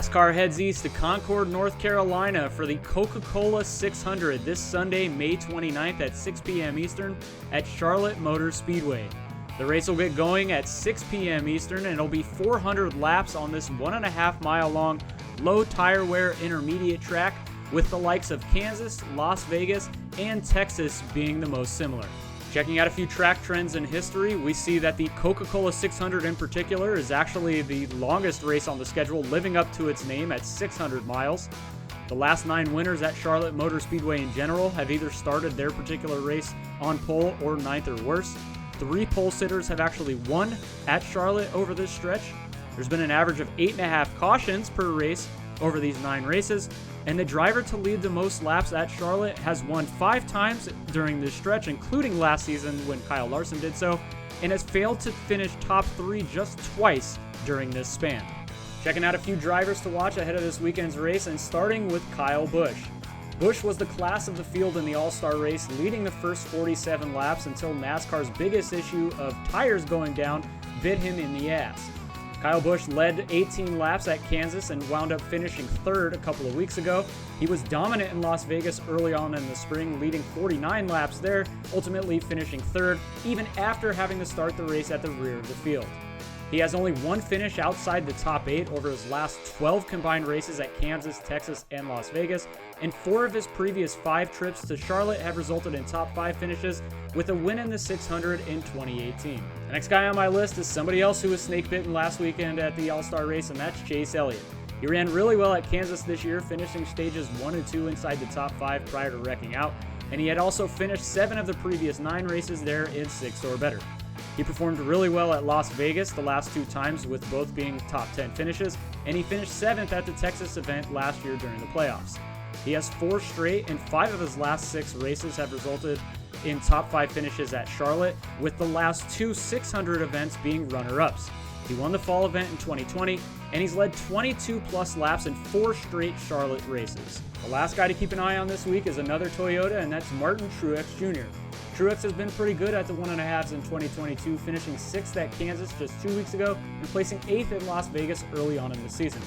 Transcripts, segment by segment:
NASCAR heads east to Concord, North Carolina for the Coca-Cola 600 this Sunday, May 29th at 6 p.m. Eastern at Charlotte Motor Speedway. The race will get going at 6 p.m. Eastern and it'll be 400 laps on this 1.5 mile long, low tire wear intermediate track, with the likes of Kansas, Las Vegas, and Texas being the most similar. Checking out a few track trends in history, we see that the Coca-Cola 600 in particular is actually the longest race on the schedule, living up to its name at 600 miles. The last 9 winners at Charlotte Motor Speedway in general have either started their particular race on pole or 9th or worse. 3 pole sitters have actually won at Charlotte over this stretch. There's been an average of 8.5 cautions per race over these 9 races, and the driver to lead the most laps at Charlotte has won 5 times during this stretch, including last season when Kyle Larson did so, and has failed to finish top 3 just twice during this span. Checking out a few drivers to watch ahead of this weekend's race, and starting with Kyle Busch. Busch was the class of the field in the All-Star race, leading the first 47 laps until NASCAR's biggest issue of tires going down bit him in the ass. Kyle Busch led 18 laps at Kansas and wound up finishing 3rd a couple of weeks ago. He was dominant in Las Vegas early on in the spring, leading 49 laps there, ultimately finishing 3rd, even after having to start the race at the rear of the field. He has only 1 finish outside the top 8 over his last 12 combined races at Kansas, Texas, and Las Vegas, and 4 of his previous 5 trips to Charlotte have resulted in top 5 finishes, with a win in the 600 in 2018. The next guy on my list is somebody else who was snake-bitten last weekend at the All-Star race, and that's Chase Elliott. He ran really well at Kansas this year, finishing stages 1 and 2 inside the top 5 prior to wrecking out, and he had also finished 7 of the previous 9 races there in 6th or better. He performed really well at Las Vegas the last 2 times, with both being top 10 finishes, and he finished 7th at the Texas event last year during the playoffs. He has 4 straight, and 5 of his last 6 races have resulted in top 5 finishes at Charlotte, with the last 2 600 events being runner-ups. He won the fall event in 2020, and he's led 22-plus laps in 4 straight Charlotte races. The last guy to keep an eye on this week is another Toyota, and that's Martin Truex Jr. Truex has been pretty good at the 1.5s in 2022, finishing 6th at Kansas just 2 weeks ago and placing 8th in Las Vegas early on in the season.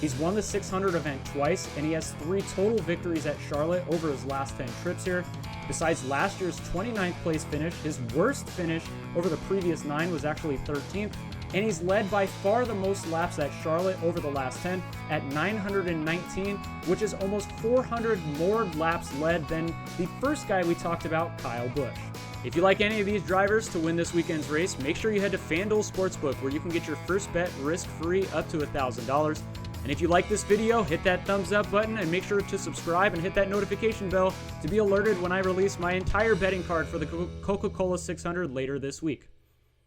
He's won the 600 event twice, and he has 3 total victories at Charlotte over his last 10 trips here. Besides last year's 29th place finish, his worst finish over the previous 9 was actually 13th, and he's led by far the most laps at Charlotte over the last 10 at 919, which is almost 400 more laps led than the first guy we talked about, Kyle Busch. If you like any of these drivers to win this weekend's race, make sure you head to FanDuel Sportsbook, where you can get your first bet risk-free up to $1,000. And if you like this video, hit that thumbs up button and make sure to subscribe and hit that notification bell to be alerted when I release my entire betting card for the Coca-Cola 600 later this week.